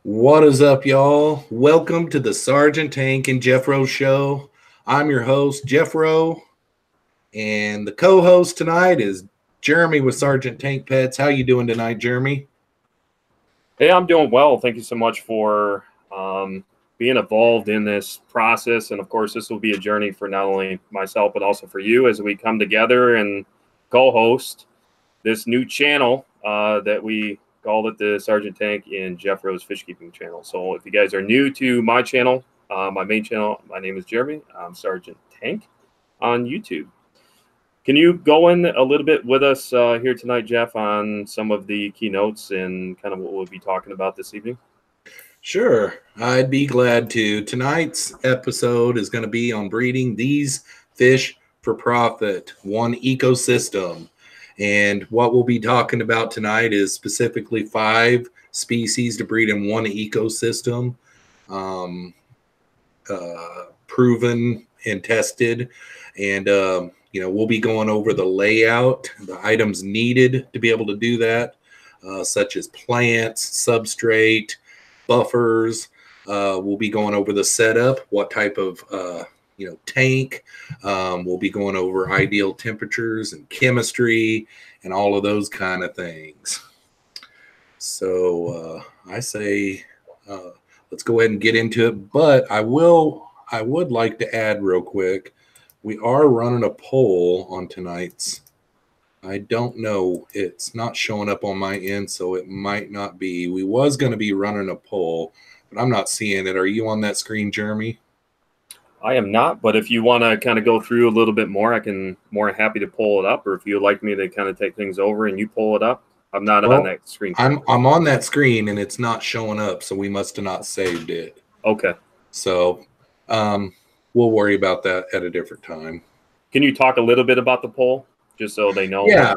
What is up, y'all? Welcome to the Sergeant Tank and Jeffro show. I'm your host, Jeffro, and the co-host tonight is Jeremy with Sergeant Tank Pets. How you doing tonight, Jeremy? Hey, I'm doing well. Thank you so much for being involved in this process. And of course, this will be a journey for not only myself, but also for you as we come together and co-host this new channel that we call it the Sergeant Tank and Jeffroz Fish Keeping channel. So if you guys are new to my channel, my main channel, my name is Jeremy. I'm Sergeant Tank on YouTube. Can you go in a little bit with us here tonight, Jeff, on some of the keynotes and kind of what we'll be talking about this evening? Sure, I'd be glad to. Tonight's episode is going to be on breeding these fish for profit, one ecosystem. And what we'll be talking about tonight is specifically 5 species to breed in one ecosystem, proven and tested. And, we'll be going over the layout, the items needed to be able to do that, such as plants, substrate, buffers. We'll be going over the setup, what type of tank. We'll be going over ideal temperatures and chemistry and all of those kind of things. So I say let's go ahead and get into it. But I would like to add real quick, we are running a poll on tonight's. I don't know. It's not showing up on my end, so it might not be. We was going to be running a poll, but I'm not seeing it. Are you on that screen, Jeremy? I am not, but if you want to kind of go through a little bit more, I can more happy to pull it up. Or if you'd like me to kind of take things over and you pull it up, I'm not on that screen. I'm on that screen and it's not showing up, so we must have not saved it. Okay. So we'll worry about that at a different time. Can you talk a little bit about the poll, just so they know? Yeah.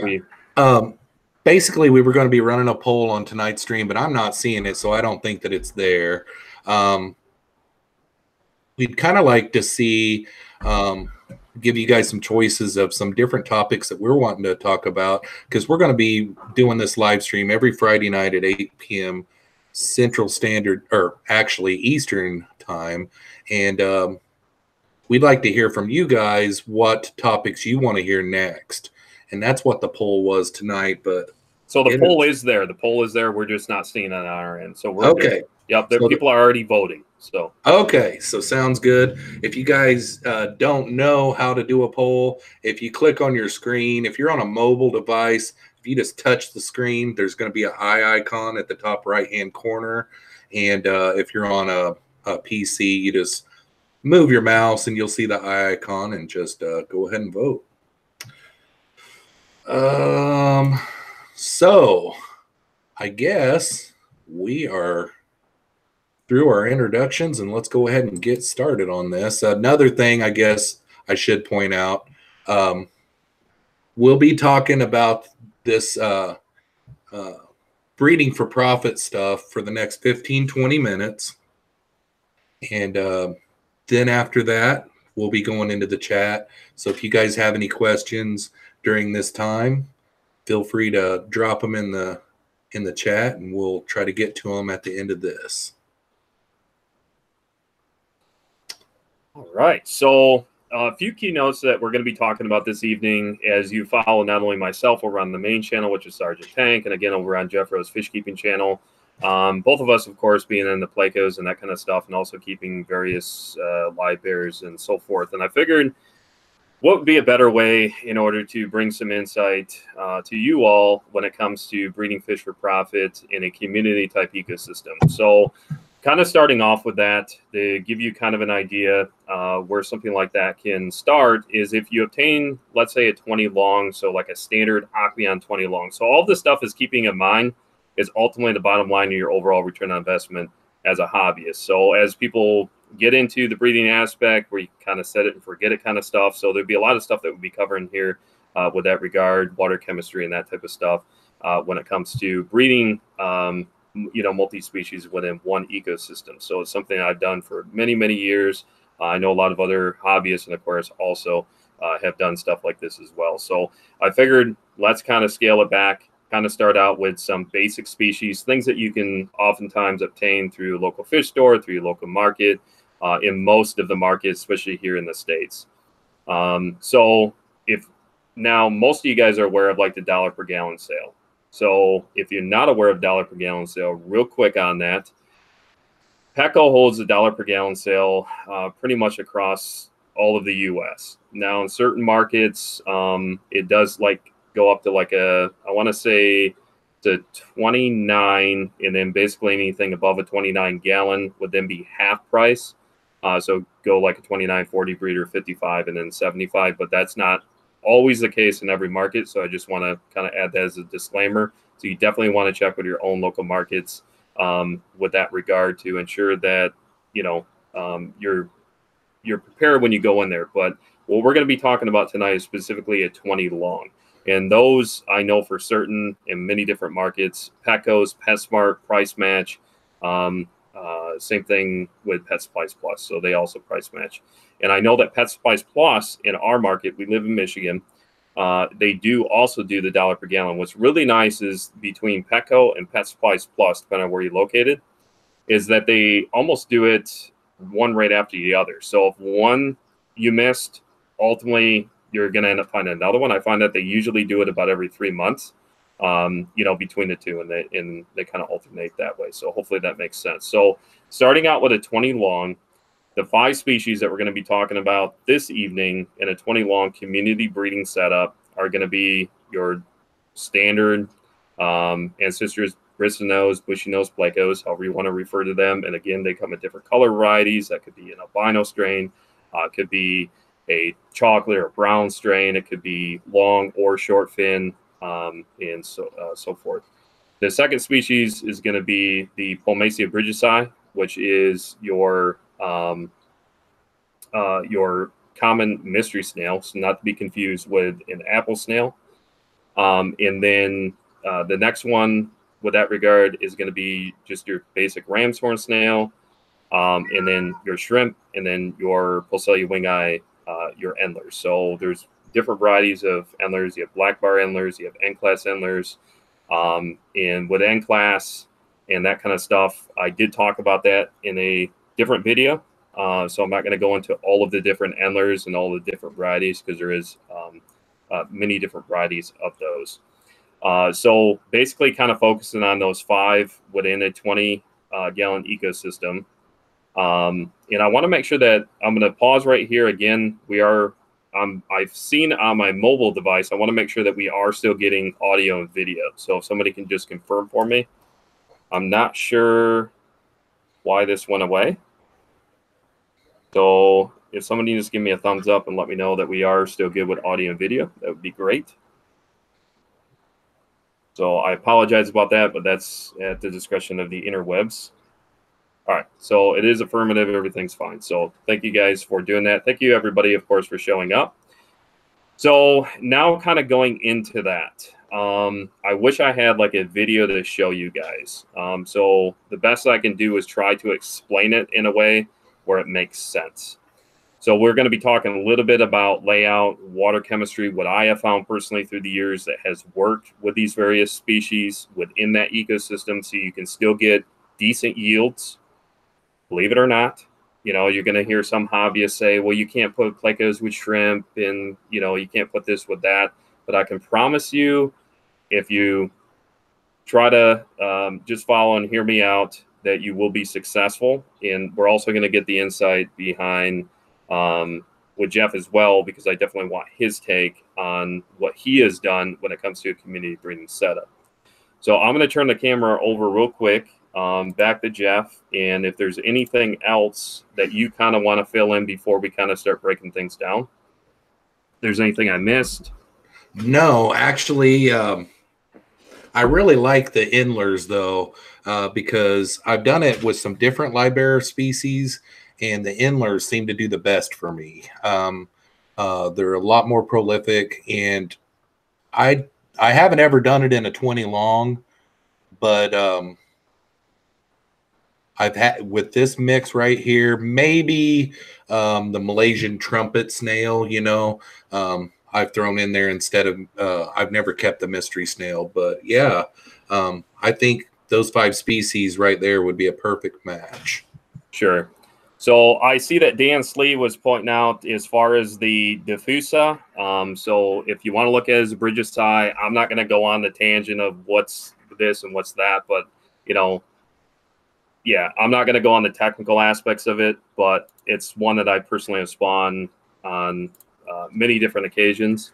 Basically, we were going to be running a poll on tonight's stream, but I'm not seeing it, so I don't think that it's there. We'd kind of like to see, give you guys some choices of some different topics that we're wanting to talk about, because we're going to be doing this live stream every Friday night at 8 p.m. Central Standard, or actually Eastern time. And we'd like to hear from you guys what topics you want to hear next. And that's what the poll was tonight. But so the poll is there. The poll is there. We're just not seeing it on our end. So we're okay. Good. Yep, people are already voting. So okay, so sounds good. If you guys don't know how to do a poll, if you click on your screen, if you're on a mobile device, if you just touch the screen, there's going to be an eye icon at the top right-hand corner. And if you're on a PC, you just move your mouse and you'll see the eye icon and just go ahead and vote. So I guess we are through our introductions, and let's go ahead and get started on this. Another thing I guess I should point out, we'll be talking about this breeding for profit stuff for the next 15-20 minutes. And then after that, we'll be going into the chat. So if you guys have any questions during this time, feel free to drop them in the chat, and we'll try to get to them at the end of this. All right. So a few keynotes that we're going to be talking about this evening as you follow not only myself over on the main channel, which is Sergeant Tank, and again over on Jeffro's Fish Keeping channel. Both of us, of course, being in the plecos and that kind of stuff, and also keeping various live bears and so forth. And I figured what would be a better way in order to bring some insight to you all when it comes to breeding fish for profit in a community type ecosystem. So kind of starting off with that, to give you kind of an idea where something like that can start is if you obtain, let's say, a 20 long, so like a standard Aqueon 20 long. So all this stuff is keeping in mind is ultimately the bottom line of your overall return on investment as a hobbyist. So as people get into the breeding aspect where you kind of set it and forget it kind of stuff, so there'd be a lot of stuff that we'll be covering here with that regard, water chemistry and that type of stuff when it comes to breeding multi-species within one ecosystem. So it's something I've done for many, many years. I know a lot of other hobbyists and aquarists also have done stuff like this as well. So I figured let's kind of scale it back, kind of start out with some basic species, things that you can oftentimes obtain through local fish store, through your local market, in most of the markets, especially here in the States. So if now most of you guys are aware of like the dollar per gallon sale. So if you're not aware of dollar per gallon sale, real quick on that, Pleco holds the dollar per gallon sale pretty much across all of the U.S. Now, in certain markets, it does like go up to like I want to say to 29, and then basically anything above a 29 gallon would then be half price. So go like a 29, 40 breeder, 55, and then 75, but that's not always the case in every market. So I just want to kind of add that as a disclaimer. So you definitely want to check with your own local markets with that regard to ensure that, you know, you're prepared when you go in there. But what we're going to be talking about tonight is specifically a 20 long. And those I know for certain in many different markets, Petco's, PetSmart, Price Match, same thing with Pet Supplies Plus. So they also price match. And I know that Pet Supplies Plus in our market, we live in Michigan, they do also do the dollar per gallon. What's really nice is between Petco and Pet Supplies Plus, depending on where you're located, is that they almost do it one right after the other. So if one you missed, ultimately you're going to end up finding another one. I find that they usually do it about every 3 months, you know, between the two, and they kind of alternate that way. So hopefully that makes sense. So starting out with a 20 long, the 5 species that we're going to be talking about this evening in a 20 long community breeding setup are going to be your standard Ancistrus, bristlenose, bushy nose plecos, however you want to refer to them. And again, they come in different color varieties. That could be an albino strain, could be a chocolate or brown strain. It could be long or short fin, and so forth. The second species is going to be the Pomacea bridgesii, which is your common mystery snail, so not to be confused with an apple snail. And then the next one with that regard is going to be just your basic ramshorn snail, and then your shrimp, and then your Poecilia wingei, your Endlers. So there's different varieties of Endlers. You have black bar Endlers, you have N-class Endlers, and with N-class and that kind of stuff, I did talk about that in a different video. So I'm not going to go into all of the different Endlers and all the different varieties, because there is many different varieties of those. So basically kind of focusing on those 5 within a 20 gallon ecosystem. And I want to make sure that I'm going to pause right here. Again, I've seen on my mobile device, I want to make sure that we are still getting audio and video. So if somebody can just confirm for me. I'm not sure why this went away. So if somebody just give me a thumbs up and let me know that we are still good with audio and video, that would be great. So I apologize about that, but that's at the discretion of the interwebs. All right, so it is affirmative. Everything's fine. So thank you guys for doing that. Thank you, everybody, of course, for showing up. So now kind of going into that, I wish I had like a video to show you guys. So the best I can do is try to explain it in a way where it makes sense. So we're going to be talking a little bit about layout, water chemistry, what I have found personally through the years that has worked with these various species within that ecosystem, so you can still get decent yields. Believe it or not, you know, you're going to hear some hobbyists say, well, you can't put plecos with shrimp, and, you know, you can't put this with that. But I can promise you, if you try to just follow and hear me out, that you will be successful. And we're also going to get the insight behind with Jeff as well, because I definitely want his take on what he has done when it comes to a community breeding setup. So I'm going to turn the camera over real quick, back to Jeff. And if there's anything else that you kind of want to fill in before we kind of start breaking things down, if there's anything I missed. No, actually, I really like the Endlers, though, because I've done it with some different live species, and the Endlers seem to do the best for me. They're a lot more prolific, and I haven't ever done it in a 20 long, but I've had with this mix right here, maybe the Malaysian trumpet snail, you know. I've thrown in there instead of, I've never kept the mystery snail, but yeah, I think those 5 species right there would be a perfect match. Sure. So I see that Dan Slee was pointing out as far as the diffusa. So if you want to look at it as a bridgesii, I'm not going to go on the tangent of what's this and what's that, but you know, yeah, I'm not going to go on the technical aspects of it, but it's one that I personally have spawned on many different occasions.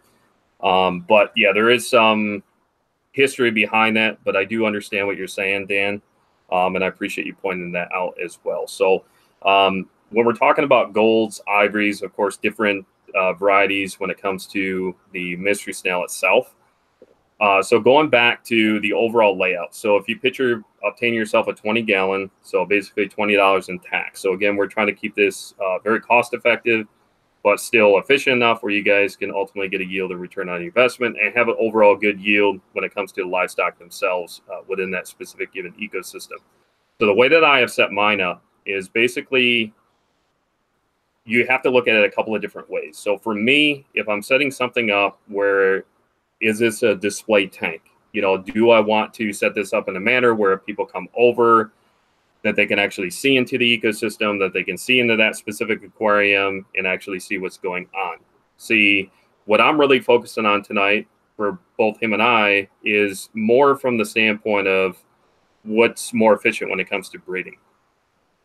But yeah, there is some history behind that, but I do understand what you're saying, Dan, and I appreciate you pointing that out as well. So when we're talking about golds, ivories, of course, different varieties when it comes to the mystery snail itself. So going back to the overall layout. So if you picture obtaining yourself a 20-gallon, so basically $20 in tax. So again, we're trying to keep this very cost effective, but still efficient enough where you guys can ultimately get a yield and return on investment and have an overall good yield when it comes to the livestock themselves within that specific given ecosystem. So the way that I have set mine up is basically you have to look at it a couple of different ways. So for me, if I'm setting something up where is this a display tank? You know, do I want to set this up in a manner where people come over that they can actually see into the ecosystem, that they can see into that specific aquarium and actually see what's going on? See, what I'm really focusing on tonight for both him and I is more from the standpoint of what's more efficient when it comes to breeding.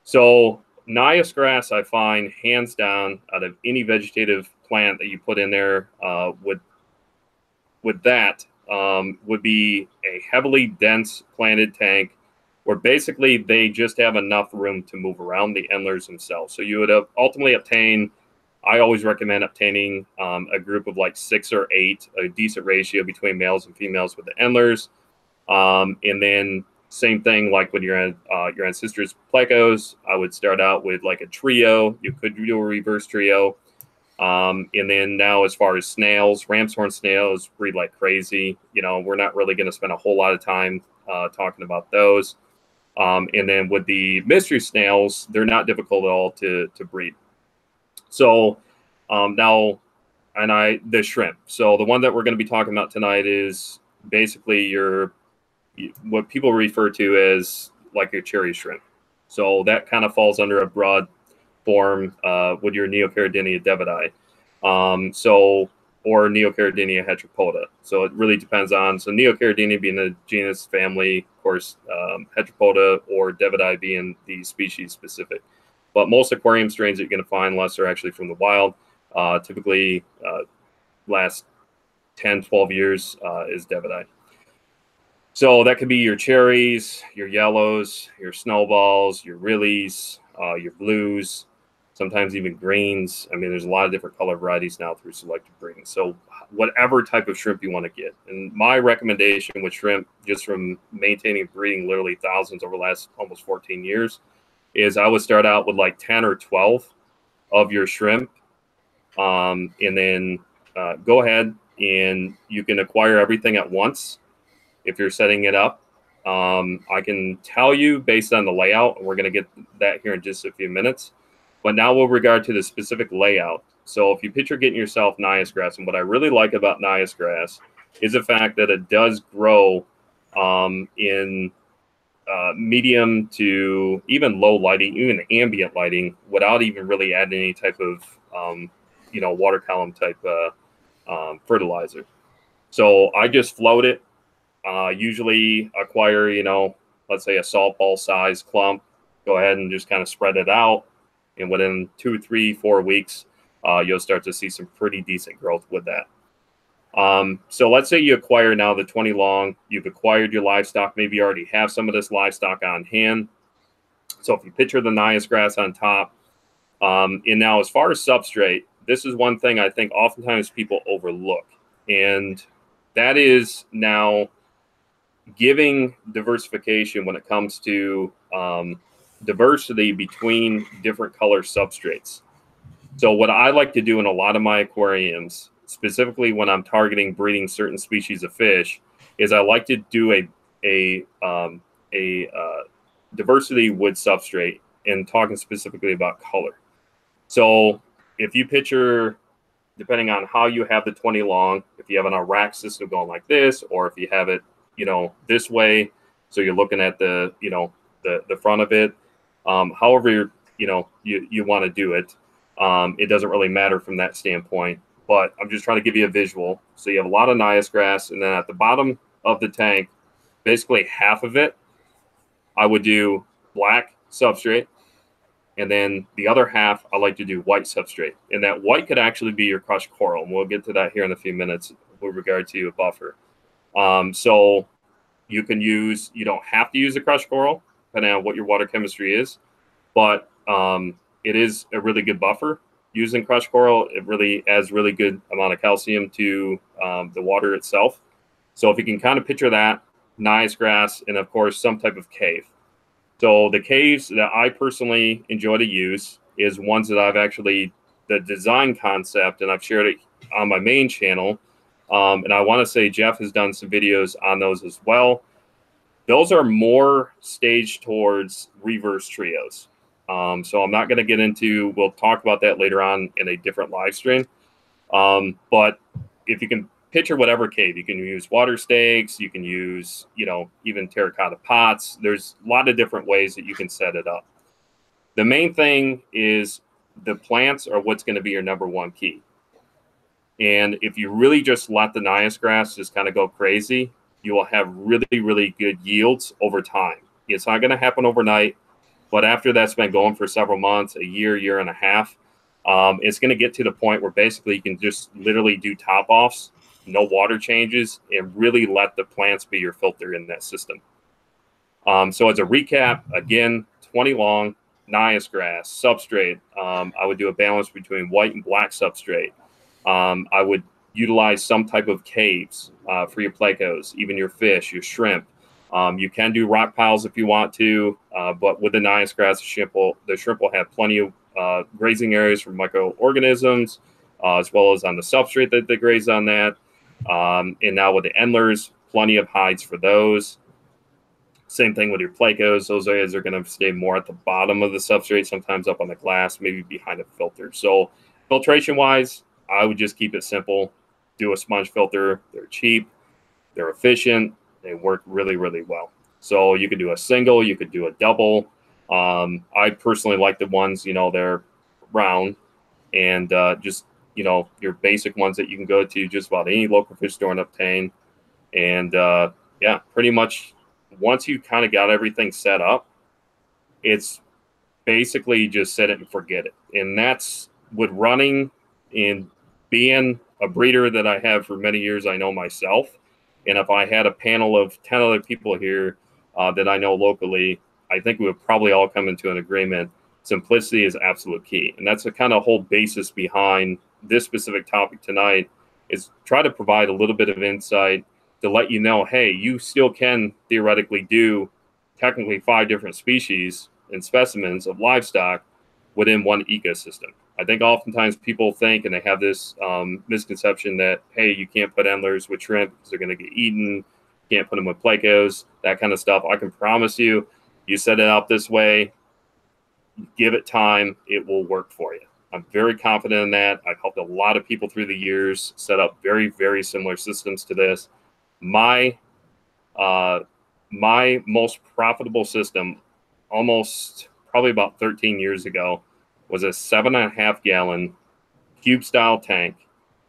So Nias grass, I find hands down out of any vegetative plant that you put in there would be a heavily dense planted tank where basically they just have enough room to move around, the Endlers themselves. So you would ultimately obtain, I always recommend obtaining a group of like 6 or 8, a decent ratio between males and females with the Endlers. And then same thing like when you're at your Ancistrus plecos, I would start out with like a trio. You could do a reverse trio. And then now as far as snails, ramshorn snails breed like crazy. You know, we're not really going to spend a whole lot of time talking about those. And then with the mystery snails, they're not difficult at all to breed. So now, the shrimp. So the one that we're going to be talking about tonight is basically what people refer to as like your cherry shrimp. So that kind of falls under a broad form with your Neocaridina davidi. Or Neocaridina heteropoda. So it really depends on, so Neocaridina being the genus family, of course, heteropoda or davidi being the species specific. But most aquarium strains that you're going to find, unless they're actually from the wild, typically last 10, 12 years is davidi. So that could be your cherries, your yellows, your snowballs, your rillies, your blues, sometimes even greens. I mean, there's a lot of different color varieties now through selective breeding. So whatever type of shrimp you want to get. And my recommendation with shrimp, just from maintaining breeding literally thousands over the last almost 14 years, is I would start out with like 10 or 12 of your shrimp. And then go ahead and you can acquire everything at once if you're setting it up. I can tell you based on the layout, and we're going to get that here in just a few minutes. But now with regard to the specific layout, so if you picture getting yourself Nias grass, and what I really like about Nias grass is the fact that it does grow in medium to even low lighting, even ambient lighting, without even really adding any type of water column type fertilizer. So I just float it. Usually acquire, let's say a salt ball size clump, go ahead and just kind of spread it out. And within 2, 3, 4 weeks, you'll start to see some pretty decent growth with that. So let's say you acquire now the 20 long, you've acquired your livestock, maybe you already have some of this livestock on hand. So if you picture the Nias grass on top, and now as far as substrate, this is one thing I think oftentimes people overlook. And that is now giving diversification when it comes to diversity between different color substrates. So what I like to do in a lot of my aquariums, specifically when I'm targeting breeding certain species of fish, is I like to do a diversity with substrate, and talking specifically about color. So if you picture depending on how you have the 20 long, if you have an rack system going like this, or if you have it, this way, so you're looking at the, the front of it, however you want to do it. It doesn't really matter from that standpoint, but I'm just trying to give you a visual. So you have a lot of Nias grass, and then at the bottom of the tank, basically half of it, I would do black substrate. And then the other half, I like to do white substrate. And that white could actually be your crushed coral. And we'll get to that here in a few minutes with regard to a buffer. So you can use, you don't have to use a crushed coral, depending on what your water chemistry is. But it is a really good buffer. Using crushed coral, it really adds really good amount of calcium to the water itself. So if you can kind of picture that, Nias grass, and of course, some type of cave. So the caves that I personally enjoy to use is ones that I've actually, the design concept, and I've shared it on my main channel. And I want to say Jeff has done some videos on those as well. Those are more staged towards reverse trios. So I'm not going to get into, we'll talk about that later on in a different live stream. But if you can picture whatever cave, you can use water stakes, you can use, even terracotta pots. There's a lot of different ways that you can set it up. The main thing is the plants are what's going to be your number one key. And if you really just let the Nias grass just kind of go crazy, you will have really, really good yields over time. It's not going to happen overnight, but after that's been going for several months, a year, year and a half, it's going to get to the point where basically you can just literally do top offs, no water changes, and really let the plants be your filter in that system. So as a recap, again, 20 long, Nias grass, substrate. I would do a balance between white and black substrate. I would utilize some type of caves for your plecos, even your fish, your shrimp. You can do rock piles if you want to, but with the Nias grass, the shrimp will have plenty of grazing areas for microorganisms, as well as on the substrate that they graze on that. And now with the Endlers, plenty of hides for those. Same thing with your plecos. Those areas are going to stay more at the bottom of the substrate, sometimes up on the glass, maybe behind a filter. So filtration-wise, I would just keep it simple. Do a sponge filter. They're cheap. They're efficient. They work really, really well. So you could do a single. You could do a double. I personally like the ones, they're round and just, your basic ones that you can go to just about any local fish store and obtain. And yeah, pretty much once you kind of got everything set up, it's basically just set it and forget it. And that's with running and being a breeder that I have for many years, I know myself. And if I had a panel of 10 other people here that I know locally, I think we would probably all come into an agreement. Simplicity is absolute key. And that's the kind of whole basis behind this specific topic tonight, is try to provide a little bit of insight to let you know, hey, you still can theoretically do technically 5 different species and specimens of livestock within one ecosystem. I think oftentimes people think, and they have this misconception that, hey, you can't put Endlers with shrimp because they're going to get eaten. You can't put them with plecos, that kind of stuff. I can promise you, you set it up this way, give it time, it will work for you. I'm very confident in that. I've helped a lot of people through the years set up very, very similar systems to this. My most profitable system, almost probably about 13 years ago, was a 7.5 gallon cube style tank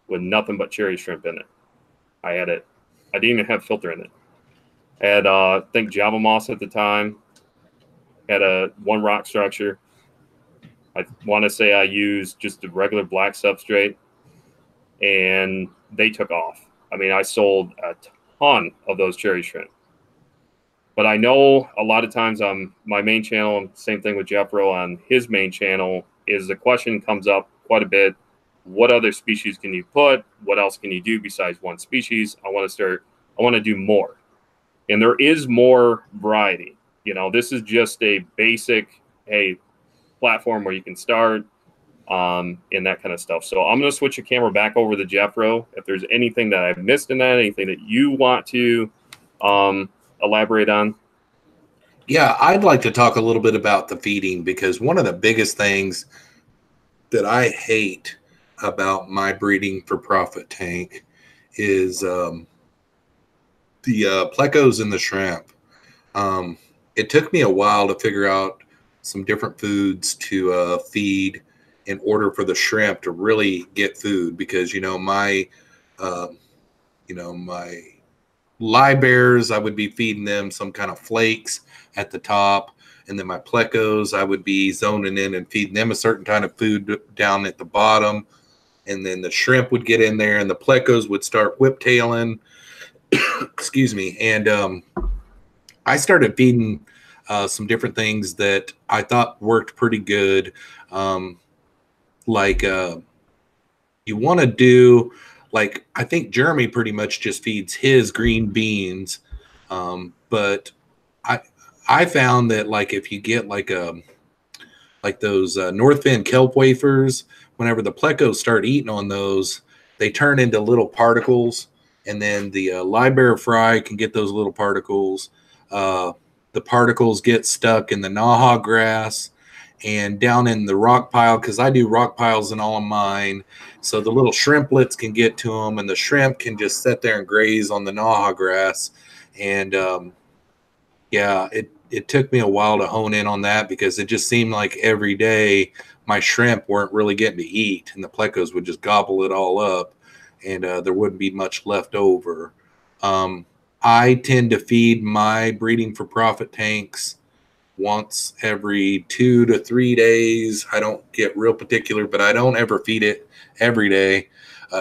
with nothing but cherry shrimp in it. I didn't even have filter in it. I had I think Java moss at the time. Had a 1 rock structure. I want to say I used just a regular black substrate, and they took off. I mean, I sold a ton of those cherry shrimp. But I know a lot of times on my main channel, same thing with Jeffro on his main channel, is the question comes up quite a bit. What other species can you put? What else can you do besides one species? I want to do more. And there is more variety. This is just a basic, platform where you can start and that kind of stuff. So I'm going to switch your camera back over to Jeffro. If there's anything that I've missed in that, anything that you want to elaborate on. Yeah, I'd like to talk a little bit about the feeding, because one of the biggest things that I hate about my breeding for profit tank is the plecos and the shrimp. It took me a while to figure out some different foods to feed in order for the shrimp to really get food, because my my bears, I would be feeding them some kind of flakes at the top, and then my plecos, I would be zoning in and feeding them a certain kind of food down at the bottom, and then the shrimp would get in there and the plecos would start whiptailing. Excuse me. And I started feeding some different things that I thought worked pretty good. Like you want to do, like, I think Jeremy pretty much just feeds his green beans. But I found that, like, if you get like those North Fin kelp wafers, whenever the plecos start eating on those, they turn into little particles, and then the live fry can get those little particles. The particles get stuck in the naha grass and down in the rock pile, because I do rock piles in all of mine. So the little shrimplets can get to them, and the shrimp can just sit there and graze on the naha grass. And yeah, it took me a while to hone in on that, because it just seemed like every day my shrimp weren't really getting to eat, and the plecos would just gobble it all up, and there wouldn't be much left over. I tend to feed my breeding for profit tanks once every 2 to 3 days. I don't get real particular, but I don't ever feed it every day.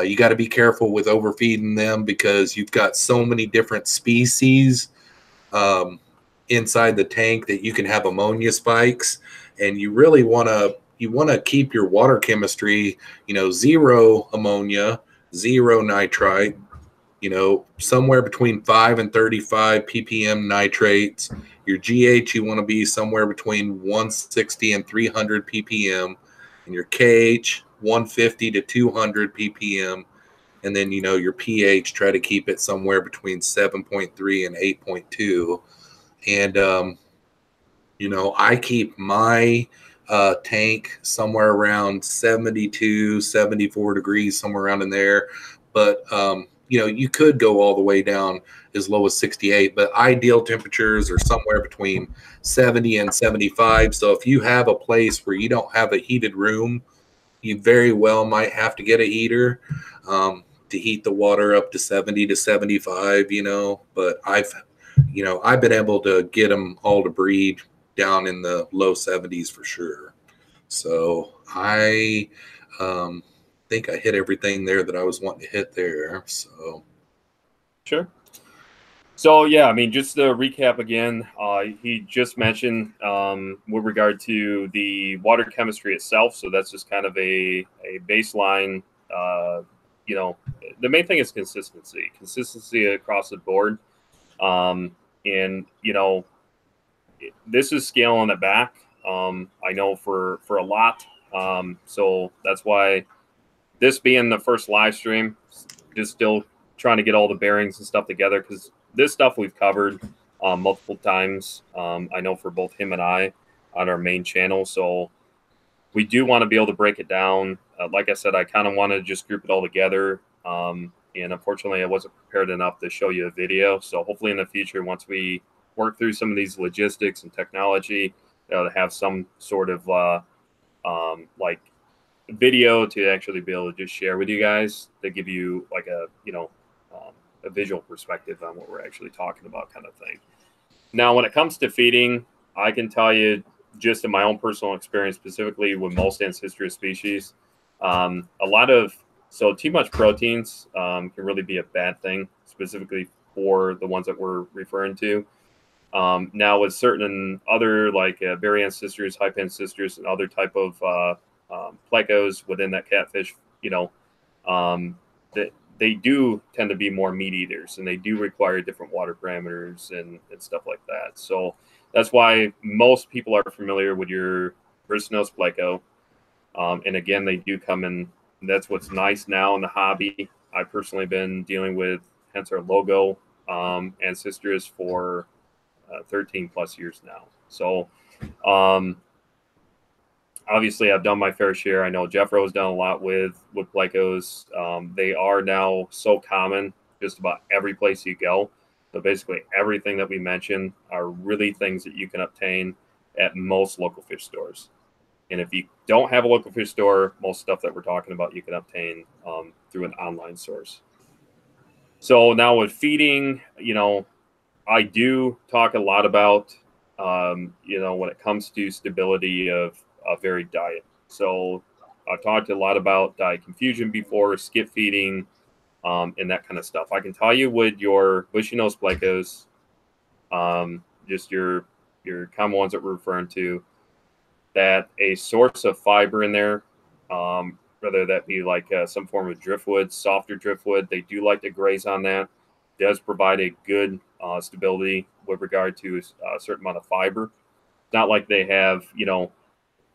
You got to be careful with overfeeding them, because you've got so many different species inside the tank that you can have ammonia spikes, and you really want to keep your water chemistry, zero ammonia, zero nitrite, somewhere between 5 and 35 ppm nitrates. Your GH, you want to be somewhere between 160 and 300 ppm, and your KH 150 to 200 ppm, and then your pH, try to keep it somewhere between 7.3 and 8.2. And I keep my tank somewhere around 72, 74 degrees, somewhere around in there. But you could go all the way down as low as 68, but ideal temperatures are somewhere between 70 and 75. So if you have a place where you don't have a heated room, you very well might have to get a heater to heat the water up to 70 to 75, but I've been able to get them all to breed down in the low 70s for sure. So I think I hit everything there that I was wanting to hit there. So sure. So yeah, I mean, just to recap again, he just mentioned with regard to the water chemistry itself. So that's just kind of a baseline. The main thing is consistency across the board. And this is scale on the back. I know for a lot. So that's why this being the first live stream, just still trying to get all the bearings and stuff together, because this stuff we've covered multiple times. I know for both him and I on our main channel. So we do want to be able to break it down. Like I said, I kind of wanted to just group it all together. And unfortunately, I wasn't prepared enough to show you a video. So hopefully in the future, once we work through some of these logistics and technology, to have some sort of like video to actually be able to just share with you guys, to give you like a visual perspective on what we're actually talking about, kind of thing. Now, when it comes to feeding, I can tell you just in my own personal experience, specifically with most Ancistrus species, so too much proteins can really be a bad thing, specifically for the ones that we're referring to. Now, with certain other, like berry Ancistrus, hype Ancistrus, and other type of plecos within that catfish, that they do tend to be more meat eaters, and they do require different water parameters and stuff like that. So that's why most people are familiar with your bristlenose pleco. And again, they do come in. That's what's nice now in the hobby. I've personally been dealing with, hence our logo, Ancistrus for 13 plus years now. So obviously I've done my fair share. I know Jeffro has done a lot with plecos. They are now so common just about every place you go. So basically everything that we mentioned are really things that you can obtain at most local fish stores. And if you don't have a local fish store, most stuff that we're talking about you can obtain through an online source. So now with feeding, I do talk a lot about, when it comes to stability of a varied diet. So I've talked a lot about diet confusion before, skip feeding, and that kind of stuff. I can tell you with your bushy nose plecos, just your common ones that we're referring to, that a source of fiber in there, whether that be like some form of driftwood, softer driftwood, they do like to graze on that. Does provide a good stability with regard to a certain amount of fiber. It's not like they have,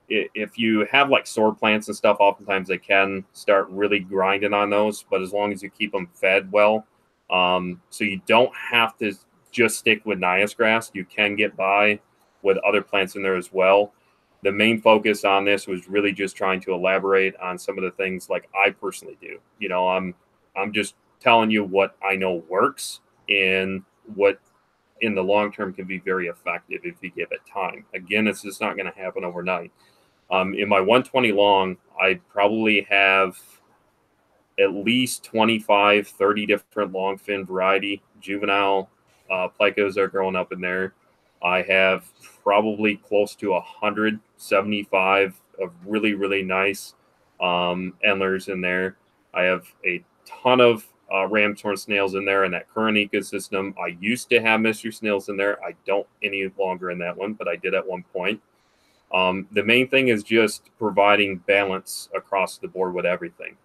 if you have like sore plants and stuff, oftentimes they can start really grinding on those, but as long as you keep them fed well, so you don't have to just stick with Nias grass, you can get by with other plants in there as well. The main focus on this was really just trying to elaborate on some of the things like I personally do. I'm just telling you what I know works and what in the long term can be very effective if you give it time. Again, it's just not going to happen overnight. In my 120 long, I probably have at least 25, 30 different longfin variety juvenile plecos are growing up in there. I have probably close to 175 of really, really nice Endlers in there. I have a ton of ramshorn snails in there in that current ecosystem. I used to have mystery snails in there. I don't any longer in that one, but I did at one point. The main thing is just providing balance across the board with everything.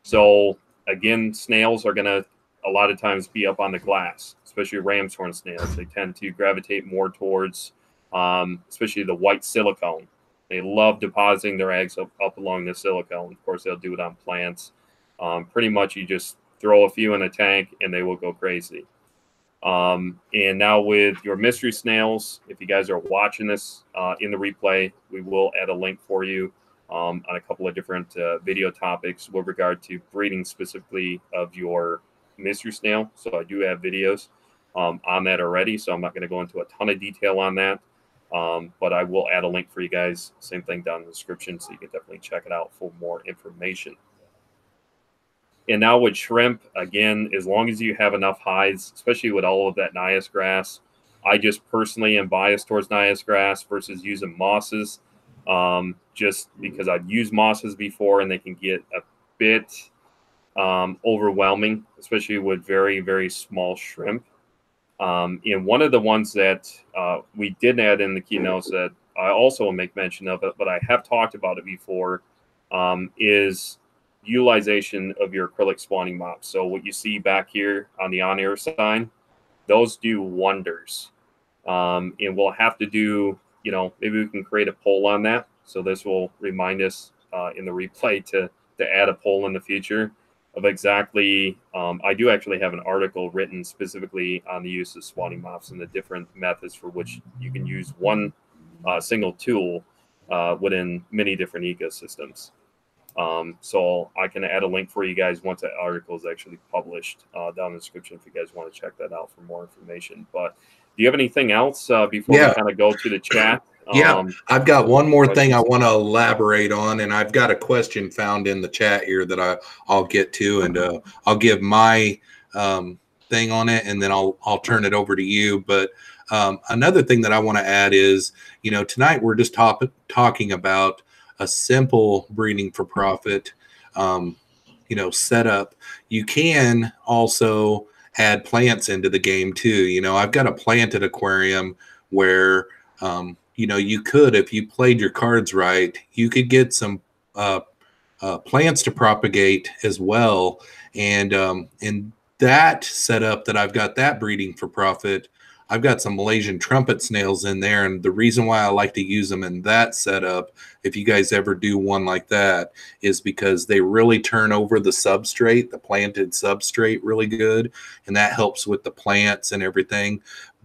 So again, snails are going to a lot of times be up on the glass, especially ramshorn snails. They tend to gravitate more towards, especially the white silicone. They love depositing their eggs up along the silicone. Of course, they'll do it on plants. Pretty much you just throw a few in a tank and they will go crazy. And now with your mystery snails, if you guys are watching this in the replay, we will add a link for you on a couple of different video topics with regard to breeding specifically of your mystery snail. So I do have videos on that already, so I'm not going to go into a ton of detail on that, but I will add a link for you guys. Same thing down in the description, so you can definitely check it out for more information. And now with shrimp, again, as long as you have enough hides, especially with all of that Nias grass, I just personally am biased towards Nias grass versus using mosses, just because I've used mosses before and they can get a bit overwhelming, especially with very, very small shrimp. And one of the ones that we did add in the keynotes that I also will make mention of it, but I have talked about it before, is utilization of your acrylic spawning mops. So what you see back here on the on-air sign, those do wonders. And we'll have to do, maybe we can create a poll on that. So this will remind us in the replay to add a poll in the future of exactly, I do actually have an article written specifically on the use of spawning mops and the different methods for which you can use one single tool within many different ecosystems. So I can add a link for you guys once that article is actually published down in the description if you guys want to check that out for more information. But do you have anything else before we kind of go to the chat? Yeah, I've got one more thing I want to elaborate on, and I've got a question found in the chat here that I'll get to, and I'll give my thing on it, and then I'll turn it over to you. But another thing that I want to add is, tonight we're just talking about a simple breeding for profit, setup. You can also add plants into the game too. I've got a planted aquarium where, you could, if you played your cards right, you could get some plants to propagate as well. And in that setup that I've got that breeding for profit, I've got some Malaysian trumpet snails in there. And the reason why I like to use them in that setup, if you guys ever do one like that, is because they really turn over the substrate, the planted substrate, really good. And that helps with the plants and everything.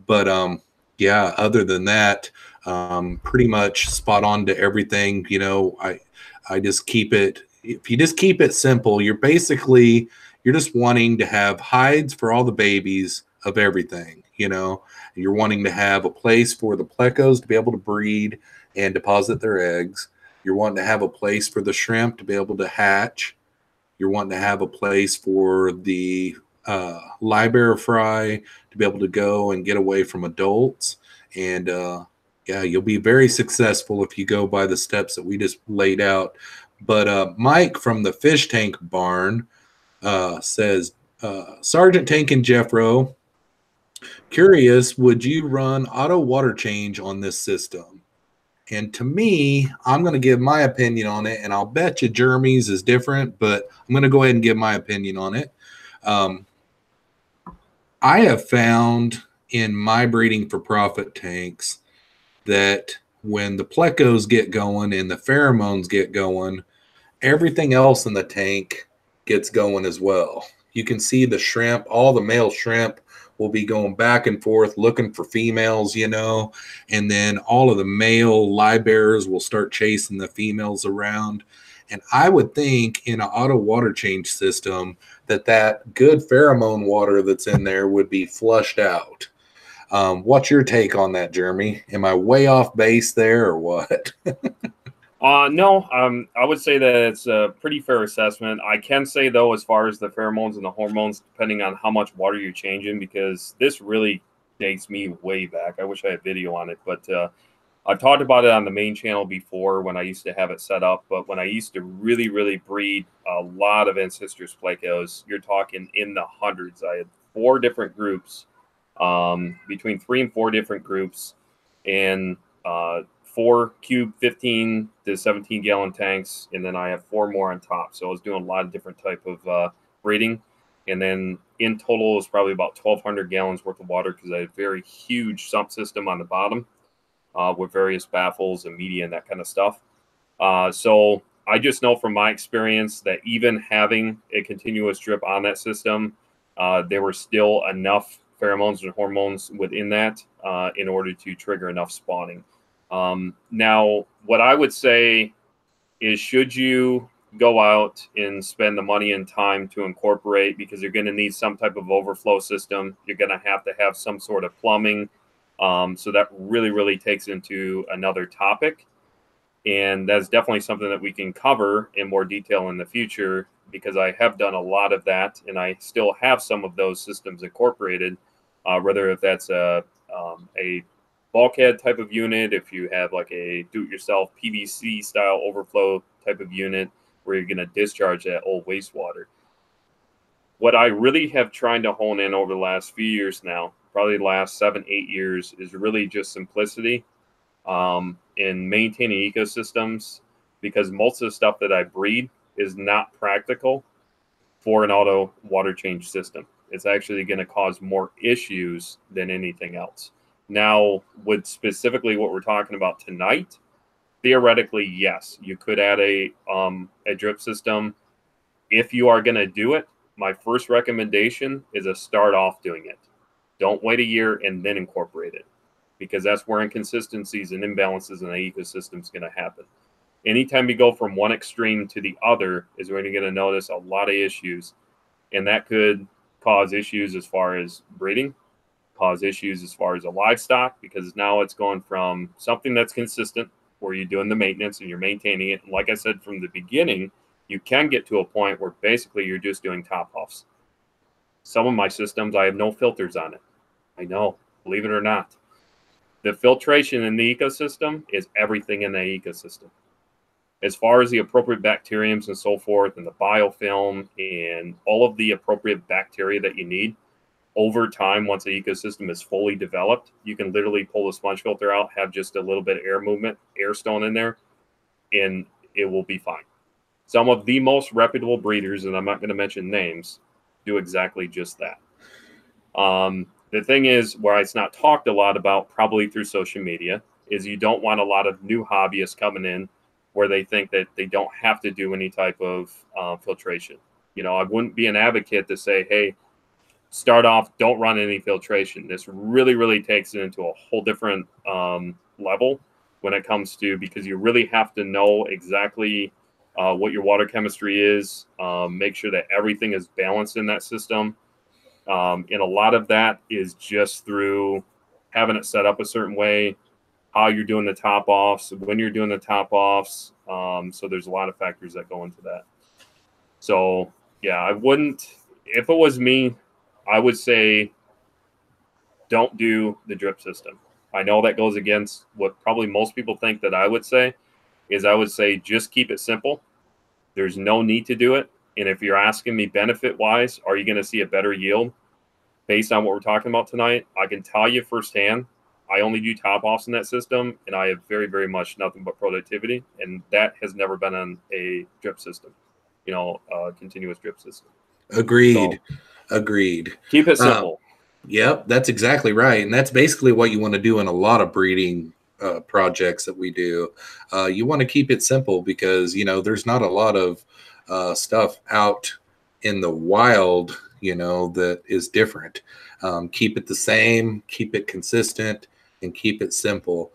But yeah, other than that, Pretty much spot on to everything. You know, I just keep it. If you just keep it simple, you're just wanting to have hides for all the babies of everything. You know, you're wanting to have a place for the plecos to be able to breed and deposit their eggs. You're wanting to have a place for the shrimp to be able to hatch. You're wanting to have a place for the liber fry to be able to go and get away from adults. And yeah, you'll be very successful if you go by the steps that we just laid out. But Mike from the Fish Tank Barn says, Sergeant Tank and Jeffro, curious, would you run auto water change on this system? And to me, I'm going to give my opinion on it, and I'll bet you Jeremy's is different, but I'm going to go ahead and give my opinion on it. I have found in my breeding for profit tanks that when the plecos get going and the pheromones get going, everything else in the tank gets going as well. You can see the shrimp, all the male shrimp will be going back and forth looking for females, you know, and then all of the male libearers will start chasing the females around. And I would think in an auto water change system that good pheromone water that's in there would be flushed out. What's your take on that, Jeremy? Am I way off base there or what? No, I would say that it's a pretty fair assessment. I can say, though, as far as the pheromones and the hormones, depending on how much water you're changing, because this really dates me way back. I wish I had video on it, but I've talked about it on the main channel before when I used to have it set up. But when I used to really, really breed a lot of Ancistrus plecos, you're talking in the hundreds. I had 4 different groups, between 3 and 4 different groups, and 4 cube 15 to 17 gallon tanks, and then I have 4 more on top. So I was doing a lot of different type of breeding, and then in total it was probably about 1,200 gallons worth of water because I had a very huge sump system on the bottom with various baffles and media and that kind of stuff. So I just know from my experience that even having a continuous drip on that system, there were still enough pheromones and hormones within that in order to trigger enough spawning. Now, what I would say is, should you go out and spend the money and time to incorporate, because you're going to need some type of overflow system, you're going to have some sort of plumbing. So that really, really takes into another topic. And that's definitely something that we can cover in more detail in the future, because I have done a lot of that and I still have some of those systems incorporated, whether if that's a bulkhead type of unit, if you have like a do-it-yourself PVC style overflow type of unit where you're going to discharge that old wastewater. What I really have tried to hone in over the last few years now, probably the last 7-8 years, is really just simplicity in maintaining ecosystems, because most of the stuff that I breed is not practical for an auto water change system. It's actually going to cause more issues than anything else. Now, with specifically what we're talking about tonight, theoretically, yes, you could add a drip system. If you are going to do it, my first recommendation is to start off doing it. Don't wait a year and then incorporate it, because that's where inconsistencies and imbalances in the ecosystem is going to happen. Anytime you go from one extreme to the other is when you're going to notice a lot of issues, and that could cause issues as far as breeding, cause issues as far as the livestock, because now it's going from something that's consistent where you're doing the maintenance and you're maintaining it. And like I said from the beginning, you can get to a point where basically you're just doing top offs. Some of my systems, I have no filters on it. I know, believe it or not. The filtration in the ecosystem is everything in the ecosystem. As far as the appropriate bacteriums and so forth, and the biofilm and all of the appropriate bacteria that you need, over time, once the ecosystem is fully developed, you can literally pull the sponge filter out, have just a little bit of air movement, air stone in there, and it will be fine. Some of the most reputable breeders, and I'm not going to mention names, do exactly just that. The thing is, where it's not talked a lot about, probably through social media, is you don't want a lot of new hobbyists coming in where they think that they don't have to do any type of filtration. You know, I wouldn't be an advocate to say, hey, start off, don't run any filtration. This really takes it into a whole different level when it comes to, because you really have to know exactly what your water chemistry is, make sure that everything is balanced in that system. And a lot of that is just through having it set up a certain way, how you're doing the top offs, when you're doing the top offs. So there's a lot of factors that go into that. So yeah, I wouldn't, if it was me, I would say don't do the drip system. I know that goes against what probably most people think that I would say, is I would say just keep it simple. There's no need to do it. And if you're asking me benefit-wise, are you going to see a better yield based on what we're talking about tonight? I can tell you firsthand, I only do top-offs in that system, and I have very much nothing but productivity, and that has never been on a drip system, continuous drip system. Agreed. So, Agreed. keep it simple. Yep, that's exactly right. And that's basically what you want to do in a lot of breeding projects that we do. You want to keep it simple because, there's not a lot of stuff out in the wild, that is different. Keep it the same, keep it consistent, and keep it simple.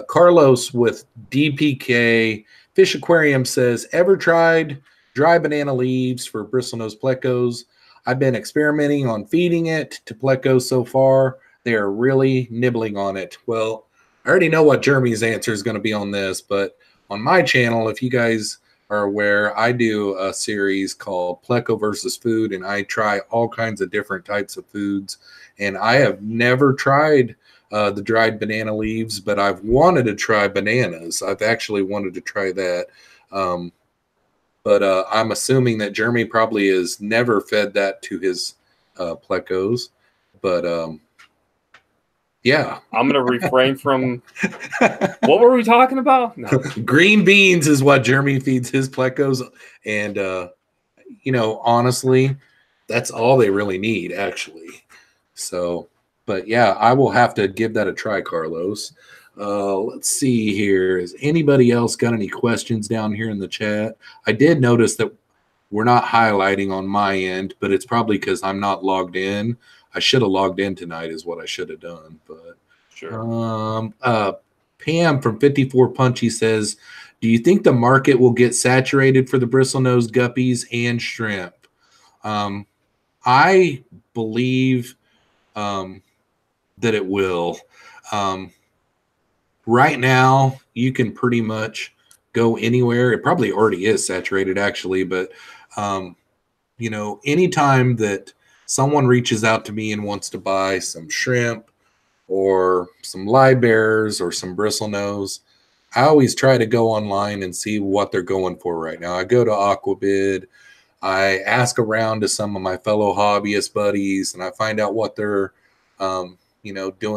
Carlos with DPK Fish Aquarium says, ever tried dry banana leaves for bristlenose plecos? I've been experimenting on feeding it to plecos so far. They are really nibbling on it. Well, I already know what Jeremy's answer is going to be on this, but on my channel, if you guys are aware, I do a series called Pleco versus Food, and I try all kinds of different types of foods. And I have never tried the dried banana leaves, but I've wanted to try bananas. I've actually wanted to try that. But I'm assuming that Jeremy probably has never fed that to his plecos. But yeah. I'm going to refrain from what were we talking about? No. Green beans is what Jeremy feeds his plecos. And, honestly, that's all they really need, actually. So, but yeah, I will have to give that a try, Carlos. Let's see here. Has anybody else got any questions down here in the chat? I did notice that we're not highlighting on my end, but it's probably because I'm not logged in. I should have logged in tonight is what I should have done. But sure. Pam from 54 Punchy says, do you think the market will get saturated for the bristlenose guppies and shrimp? I believe that it will. Right now, you can pretty much go anywhere. It probably already is saturated, actually. But, anytime that someone reaches out to me and wants to buy some shrimp or some live bears or some bristlenose, I always try to go online and see what they're going for right now. I go to Aquabid. I ask around to some of my fellow hobbyist buddies, and I find out what they're, doing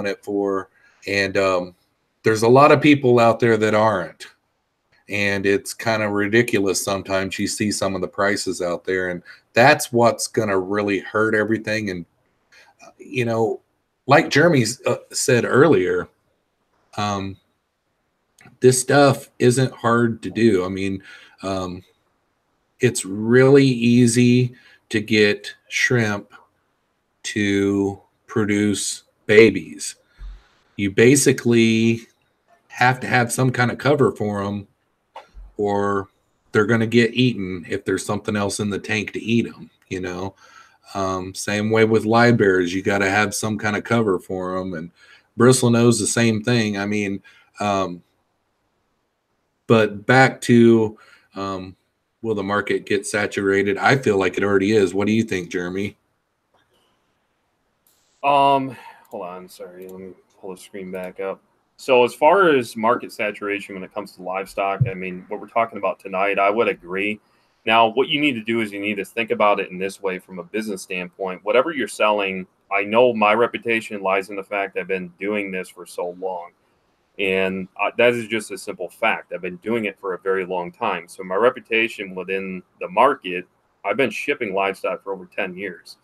it for. And there's a lot of people out there that aren't. And it's kind of ridiculous sometimes. You see some of the prices out there, and that's what's going to really hurt everything. And, like Jeremy said earlier, this stuff isn't hard to do. I mean, it's really easy to get shrimp to produce babies. You basically have to have some kind of cover for them, or they're going to get eaten if there's something else in the tank to eat them, Same way with live bears, you got to have some kind of cover for them. And bristlenose, the same thing. I mean, but back to will the market get saturated? I feel like it already is. What do you think, Jeremy? Hold on. Sorry. Let me pull the screen back up. So as far as market saturation when it comes to livestock, I mean, what we're talking about tonight, I would agree. Now, what you need to do is you need to think about it in this way from a business standpoint. Whatever you're selling, I know my reputation lies in the fact I've been doing this for so long. And that is just a simple fact. I've been doing it for a very long time. So my reputation within the market, I've been shipping livestock for over 10 years.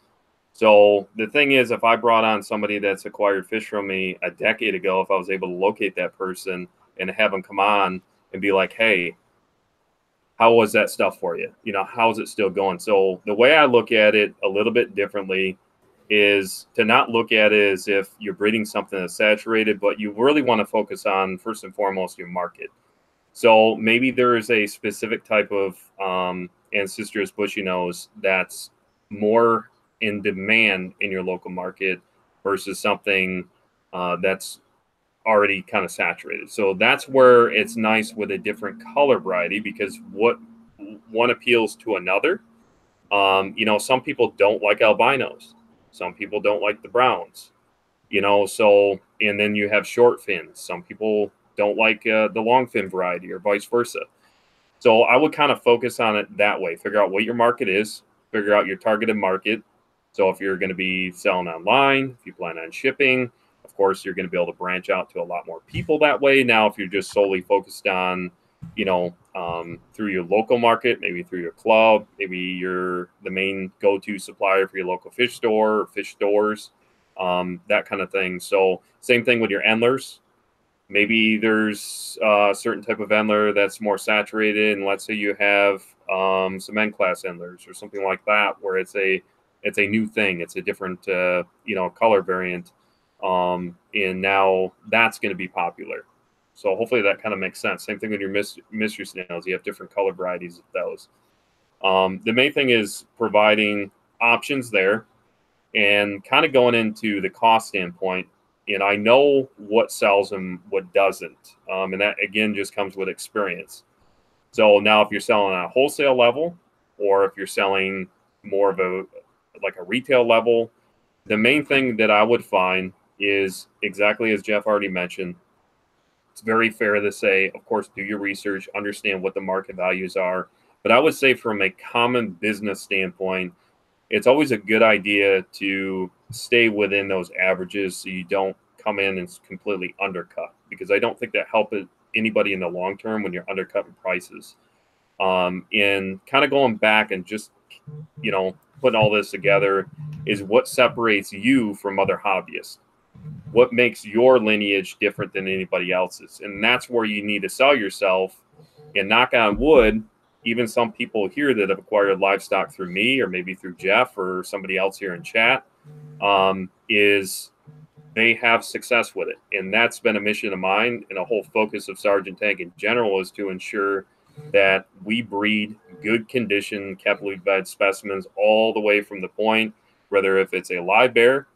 So the thing is, if I brought on somebody that's acquired fish from me a decade ago, if I was able to locate that person and have them come on and be like, hey, how was that stuff for you? How's it still going? So the way I look at it a little bit differently is to not look at it as if you're breeding something that's saturated, but you really want to focus on, first and foremost, your market. So maybe there is a specific type of Ancistrus bushy nose that's more in demand in your local market versus something that's already kind of saturated. So that's where it's nice with a different color variety, because what one appeals to another. You know, some people don't like albinos. Some people don't like the browns. You know, so, and then you have short fins. Some people don't like the long fin variety, or vice versa. So I would kind of focus on it that way. Figure out what your market is. Figure out your targeted market. So if you're going to be selling online, if you plan on shipping, of course, you're going to be able to branch out to a lot more people that way. Now, if you're just solely focused on, you know, through your local market, maybe through your club, maybe you're the main go-to supplier for your local fish store or fish stores, that kind of thing. So same thing with your Endlers. Maybe there's a certain type of Endler that's more saturated, and let's say you have some N-class Endlers or something like that, where it's a new thing. It's a different you know, color variant, and now that's going to be popular. So hopefully that kind of makes sense. Same thing with your mystery snails. You have different color varieties of those. The main thing is providing options there, and kind of going into the cost standpoint. And I know what sells and what doesn't. And that, again, just comes with experience. So now if you're selling on a wholesale level, or if you're selling more of a retail level, the main thing that I would find is exactly as Jeff already mentioned. It's very fair to say, of course, do your research, understand what the market values are. But I would say from a common business standpoint, it's always a good idea to stay within those averages so you don't come in and completely undercut, because I don't think that helps anybody in the long term when you're undercutting prices. And kind of going back and just, you know, putting all this together is what separates you from other hobbyists. What makes your lineage different than anybody else's? And that's where you need to sell yourself. And knock on wood, even some people here that have acquired livestock through me, or maybe through Jeff or somebody else here in chat, is they have success with it. And that's been a mission of mine, and a whole focus of Sergeant Tank in general is to ensure that we breed good condition, capillary bed specimens all the way from the point, whether if it's a live bear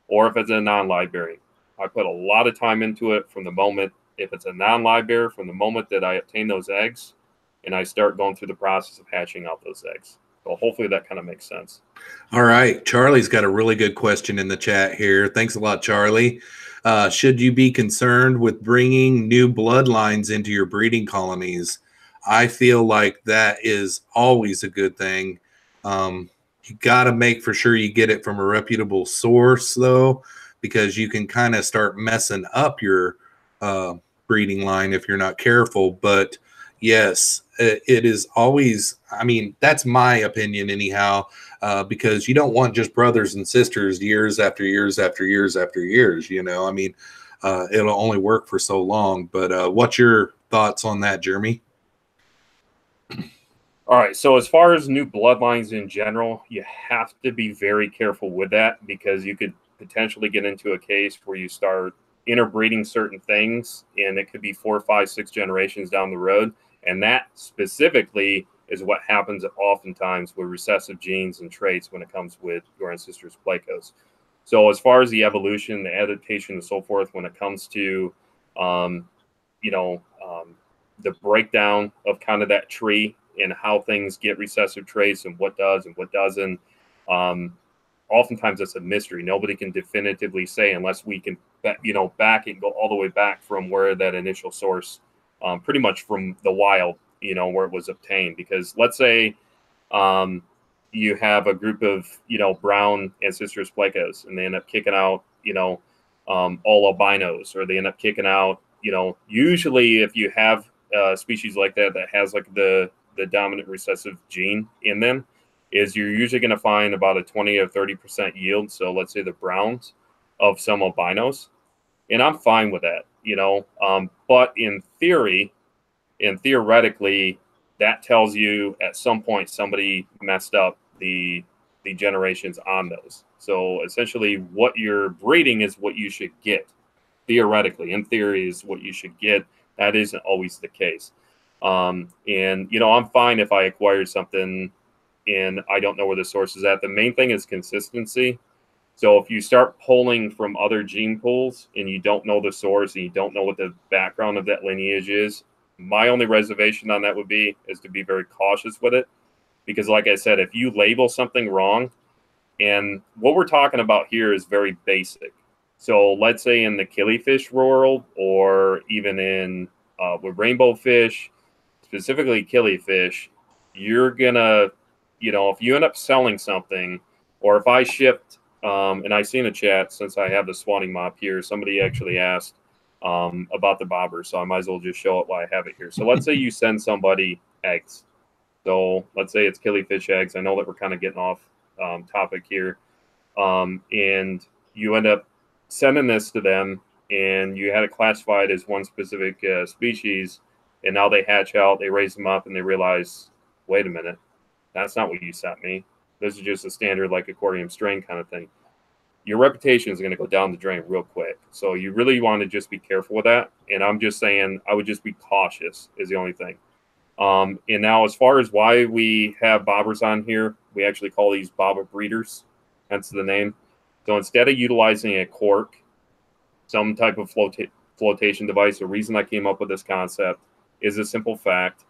or if it's a non-live bearing. I put a lot of time into it from the moment, if it's a non-live bear, from the moment that I obtain those eggs, and I start going through the process of hatching out those eggs. So hopefully that kind of makes sense. All right. Charlie's got a really good question in the chat here. Thanks a lot, Charlie. Should you be concerned with bringing new bloodlines into your breeding colonies? I feel like that is always a good thing. You got to make for sure you get it from a reputable source, though, because you can kind of start messing up your breeding line if you're not careful. But yes, it is always, I mean, that's my opinion anyhow, because you don't want just brothers and sisters years after years after years after years, you know. I mean, it'll only work for so long. But what's your thoughts on that, Jeremy? All right, so as far as new bloodlines in general, you have to be very careful with that, because you could potentially get into a case where you start interbreeding certain things, and it could be 4, 5, 6 generations down the road. And that specifically is what happens oftentimes with recessive genes and traits when it comes with your Ancistrus plecos. So as far as the evolution, the adaptation, and so forth, when it comes to, you know, the breakdown of kind of that tree and how things get recessive traits and what does and what doesn't, oftentimes it's a mystery. Nobody can definitively say unless we can, you know, back and go all the way back from where that initial source, pretty much from the wild, you know, where it was obtained. Because let's say you have a group of, you know, brown Ancistrus plecos, and they end up kicking out, you know, all albinos, or they end up kicking out, you know, usually if you have a species like that that has like the dominant recessive gene in them, is you're usually going to find about a 20 or 30% yield. So let's say the browns of some albinos, and I'm fine with that, you know. But in theory, and theoretically, that tells you at some point somebody messed up the generations on those. So essentially what you're breeding is what you should get. Theoretically, in theory, is what you should get. That isn't always the case. And, you know, I'm fine if I acquire something and I don't know where the source is at. The main thing is consistency. So if you start pulling from other gene pools and you don't know the source and you don't know what the background of that lineage is, my only reservation on that would be is to be very cautious with it. Because like I said, if you label something wrong, and what we're talking about here is very basic. So let's say in the killifish world, or even in with rainbow fish, specifically killifish, you're gonna, you know, if you end up selling something, or if I shipped, and I see in the chat, since I have the swatting mop here, somebody actually asked about the bobber, so I might as well just show it while I have it here. So let's say you send somebody eggs. So let's say it's killifish eggs. I know that we're kind of getting off topic here, and you end up sending this to them, and you had it classified as one specific species, and now they hatch out, they raise them up, and they realize, wait a minute, that's not what you sent me. This is just a standard like aquarium strain kind of thing. Your reputation is going to go down the drain real quick. So you really want to just be careful with that. And I'm just saying, I would just be cautious is the only thing. And now as far as why we have bobbers on here, we actually call these bobber breeders, hence the name. So instead of utilizing a cork, some type of flotation device, the reason I came up with this concept is a simple fact.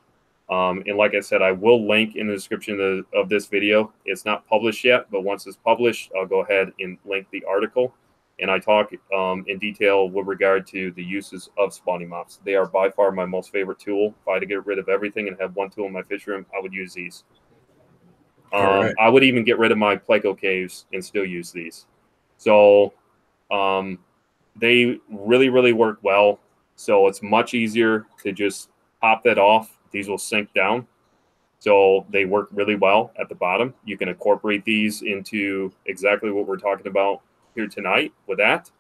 And like I said, I will link in the description of this video. It's not published yet, but once it's published, I'll go ahead and link the article. And I talk in detail with regard to the uses of spawning mops. They are by far my most favorite tool. If I had to get rid of everything and have one tool in my fish room, I would use these. Right. I would even get rid of my pleco caves and still use these. So they really, really work well. So it's much easier to just pop that off. These will sink down. So they work really well at the bottom. You can incorporate these into exactly what we're talking about here tonight with that.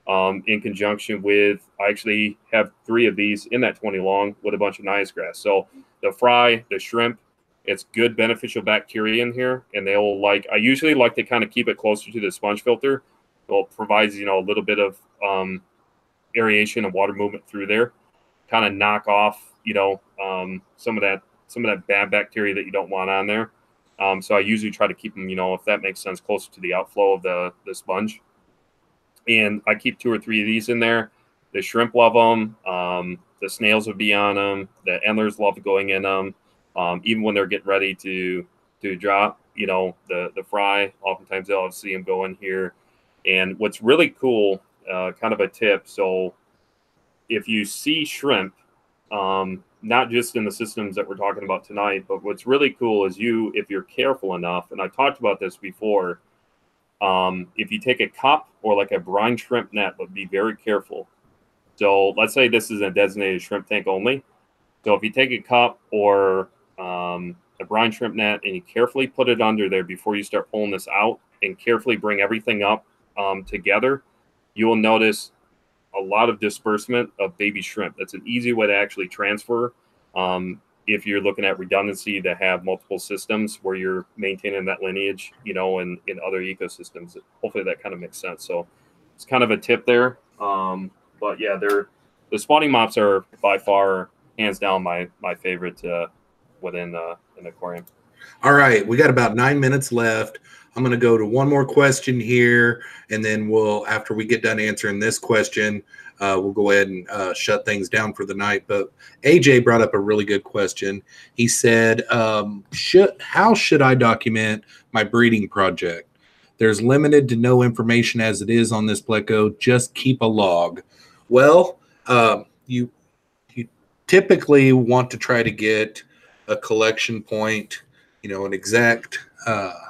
In conjunction with, I actually have 3 of these in that 20 long with a bunch of nias grass. So the fry, the shrimp, it's good beneficial bacteria in here. And they'll I usually like to kind of keep it closer to the sponge filter. Well, it provides, you know, a little bit of aeration and water movement through there, kind of knock off, you know, some of that bad bacteria that you don't want on there. So I usually try to keep them, you know, if that makes sense, closer to the outflow of the sponge. And I keep 2 or 3 of these in there. The shrimp love them. The snails would be on them. The endlers love going in them. Even when they're getting ready to drop, you know, the fry, oftentimes they'll see them go in here. And what's really cool, kind of a tip. So if you see shrimp, not just in the systems that we're talking about tonight, but what's really cool is if you're careful enough, and I talked about this before, if you take a cup or like a brine shrimp net, but be very careful. So let's say this is a designated shrimp tank only. So if you take a cup or a brine shrimp net and you carefully put it under there before you start pulling this out and carefully bring everything up together, you will notice a lot of disbursement of baby shrimp. That's an easy way to actually transfer. If you're looking at redundancy to have multiple systems where you're maintaining that lineage, you know, in other ecosystems. Hopefully that kind of makes sense. So it's kind of a tip there. But yeah, the spawning mops are by far, hands down, my favorite within an aquarium. All right, we got about 9 minutes left. I'm going to go to one more question here, and then after we get done answering this question, we'll go ahead and shut things down for the night. But AJ brought up a really good question. He said, how should I document my breeding project? There's limited to no information as it is on this pleco. Just keep a log. Well, you typically want to try to get a collection point, you know, an exact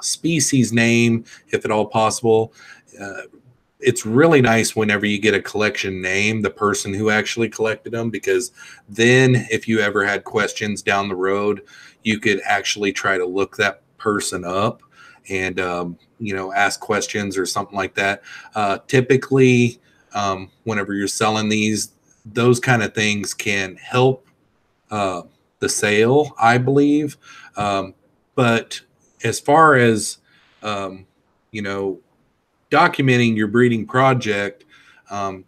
species name, if at all possible. It's really nice whenever you get a collection name, the person who actually collected them, because then if you ever had questions down the road, you could actually try to look that person up and, you know, ask questions or something like that. Typically, whenever you're selling those kind of things can help the sale, I believe. But as far as, you know, documenting your breeding project,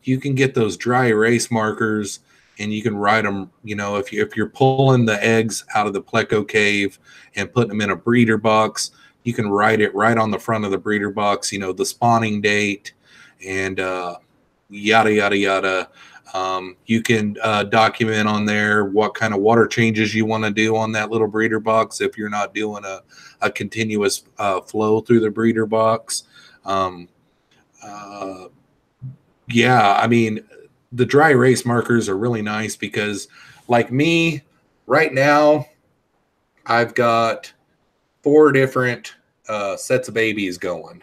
you can get those dry erase markers and you can write them, you know, if you're pulling the eggs out of the pleco cave and putting them in a breeder box, you can write it right on the front of the breeder box, you know, the spawning date and yada, yada, yada. You can document on there what kind of water changes you want to do on that little breeder box if you're not doing a continuous flow through the breeder box. Yeah, I mean, the dry erase markers are really nice because, like me, right now, I've got 4 different sets of babies going.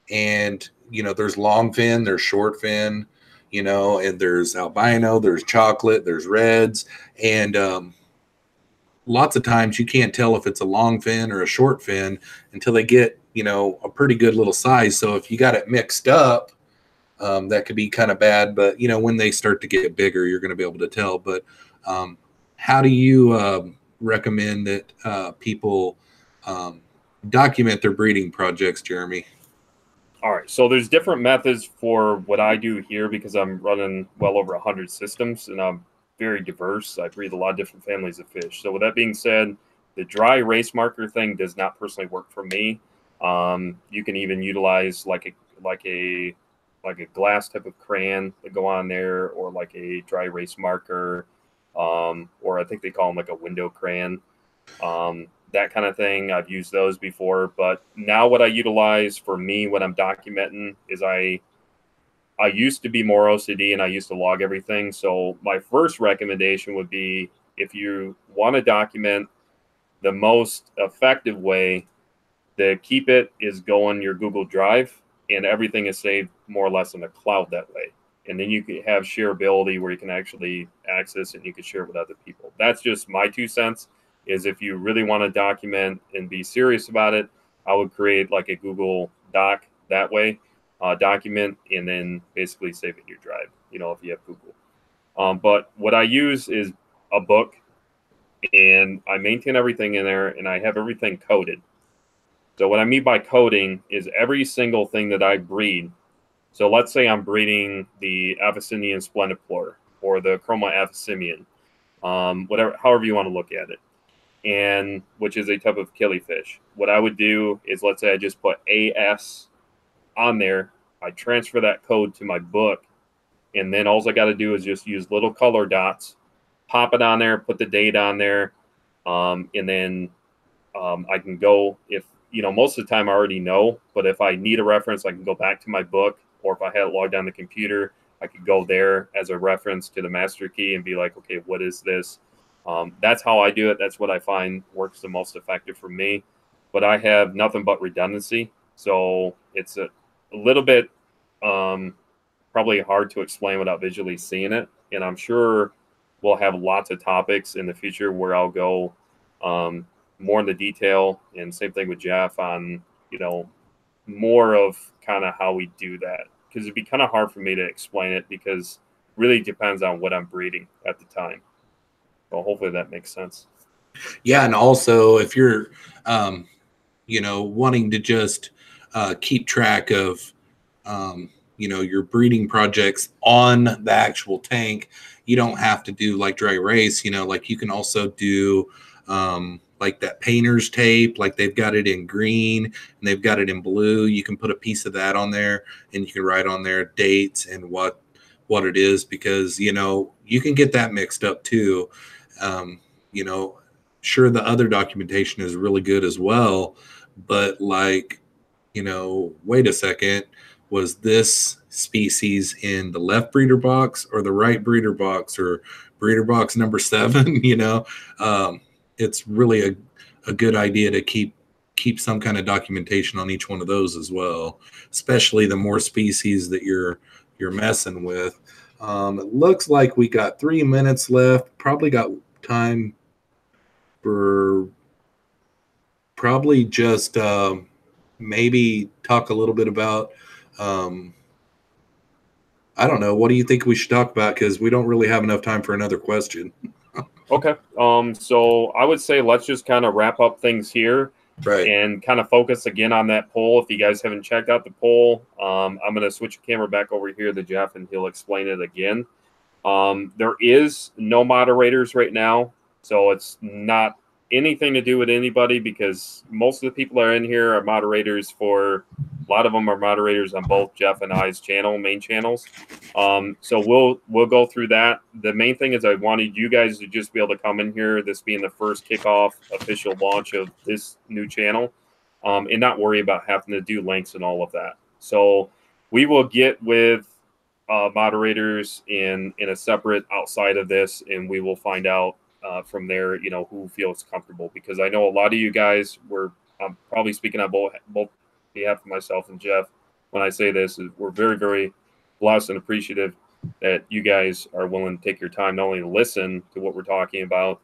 And, you know, there's long fin, there's short fin, you know, and there's albino, there's chocolate, there's reds. And lots of times you can't tell if it's a long fin or a short fin until they get, you know, a pretty good little size. So if you got it mixed up, that could be kind of bad. But, you know, when they start to get bigger, you're going to be able to tell. But how do you recommend that people document their breeding projects, Jeremy? All right, so there's different methods for what I do here because I'm running well over 100 systems and I'm very diverse. I breed a lot of different families of fish. So with that being said, the dry erase marker thing does not personally work for me. You can even utilize like a glass type of crayon to go on there, or like a dry erase marker, or I think they call them like a window crayon. That kind of thing. I've used those before, but now what I utilize for me when I'm documenting is I used to be more OCD and I used to log everything. So my first recommendation would be, if you want to document, the most effective way to keep it is go on your Google Drive, and everything is saved more or less in the cloud that way. And then you can have shareability where you can actually access it and you can share it with other people. That's just my 2 cents. Is if you really want to document and be serious about it, I would create like a Google Doc that way, document, and then basically save it in your drive, you know, if you have Google. But what I use is a book, and I maintain everything in there, and I have everything coded. So what I mean by coding is every single thing that I breed. So let's say I'm breeding the Abyssinian splendipler or the Chroma abyssinian, whatever, however you want to look at it, and which is a type of killifish. What I would do is, let's say I just put AS on there. I transfer that code to my book, and then all I got to do is just use little color dots, pop it on there, put the date on there, and then I can go, if, you know, most of the time I already know, but if I need a reference, I can go back to my book, or if I had it logged on the computer, I could go there as a reference to the master key and be like, okay, what is this? That's how I do it. That's what I find works the most effective for me. But I have nothing but redundancy. So it's a little bit probably hard to explain without visually seeing it. And I'm sure we'll have lots of topics in the future where I'll go more in the detail. And same thing with Jeff on, you know, more of kind of how we do that. Because it'd be kind of hard for me to explain it because it really depends on what I'm breeding at the time. So hopefully that makes sense. Yeah, and also if you're, you know, wanting to just keep track of, you know, your breeding projects on the actual tank, you don't have to do like dry erase. You know, like you can also do like that painter's tape, like they've got it in green and they've got it in blue. You can put a piece of that on there, and you can write on there dates and what it is, because, you know, you can get that mixed up too. You know, sure, the other documentation is really good as well, but like, you know, wait a second, was this species in the left breeder box or the right breeder box or breeder box number 7? You know, it's really a good idea to keep some kind of documentation on each one of those as well, especially the more species that you're messing with. It looks like we got 3 minutes left. Probably got time for probably just maybe talk a little bit about I don't know, what do you think we should talk about, because we don't really have enough time for another question. Okay. So I would say let's just kind of wrap up things here. Right. and kind of focus again on that poll. If you guys haven't checked out the poll, I'm going to switch the camera back over here to Jeff, and he'll explain it again. There is no moderators right now, so it's not anything to do with anybody, because most of the people that are in here are moderators for, a lot of them are moderators on both Jeff and I's main channels. So we'll go through that. The main thing is I wanted you guys to just be able to come in here, this being the first kickoff official launch of this new channel, and not worry about having to do links and all of that. So we will get with moderators in a separate outside of this, and we will find out from there, you know, who feels comfortable, because I know a lot of you guys were, I'm probably speaking on both behalf of myself and Jeff when I say this, is we're very, very blessed and appreciative that you guys are willing to take your time, not only to listen to what we're talking about,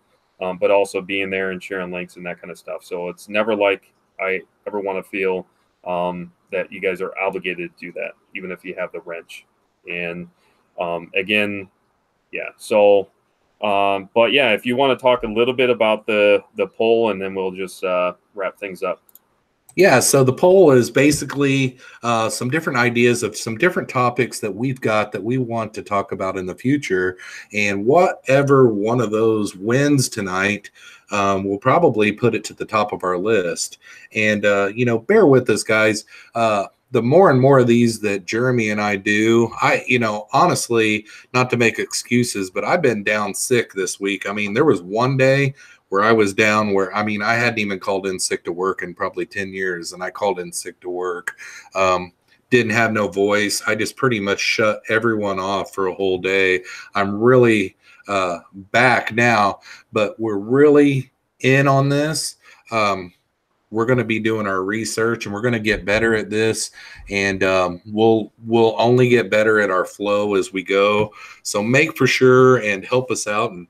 but also being there and sharing links and that kind of stuff. So it's never like I ever want to feel that you guys are obligated to do that, even if you have the wrench. And again, yeah, so but yeah, if you want to talk a little bit about the poll, and then we'll just wrap things up. Yeah, so the poll is basically some different ideas of some different topics that we've got that we want to talk about in the future. And whatever one of those wins tonight, we'll probably put it to the top of our list. And, you know, bear with us, guys. The more and more of these that Jeremy and I do, you know, honestly, not to make excuses, but I've been down sick this week. I mean, there was one day where I was down where, I mean, I hadn't even called in sick to work in probably 10 years, and I called in sick to work. Didn't have no voice. I just pretty much shut everyone off for a whole day. I'm really back now, but we're really in on this. We're going to be doing our research, and we're going to get better at this, and we'll only get better at our flow as we go. So make for sure and help us out, and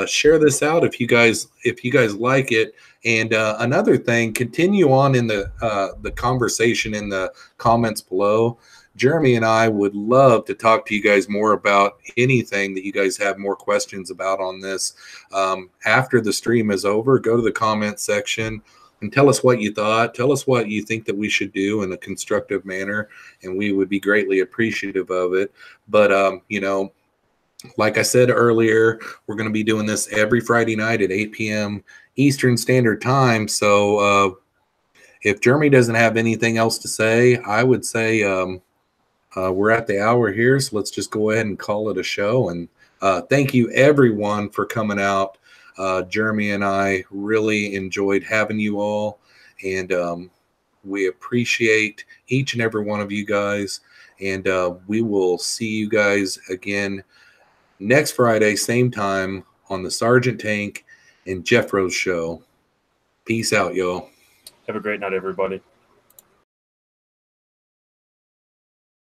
share this out if you guys like it. And another thing, continue on in the conversation in the comments below. Jeremy and I would love to talk to you guys more about anything that you guys have more questions about on this. After the stream is over, go to the comment section and tell us what you thought. Tell us what you think that we should do in a constructive manner, and we would be greatly appreciative of it. But, you know, like I said earlier, we're going to be doing this every Friday night at 8 p.m. Eastern Standard Time. So if Jeremy doesn't have anything else to say, I would say we're at the hour here, so let's just go ahead and call it a show. And thank you, everyone, for coming out. Jeremy and I really enjoyed having you all, and we appreciate each and every one of you guys. And we will see you guys again next Friday, same time, on the Sergeant Tank and Jeffro's show. Peace out, y'all. Have a great night, everybody.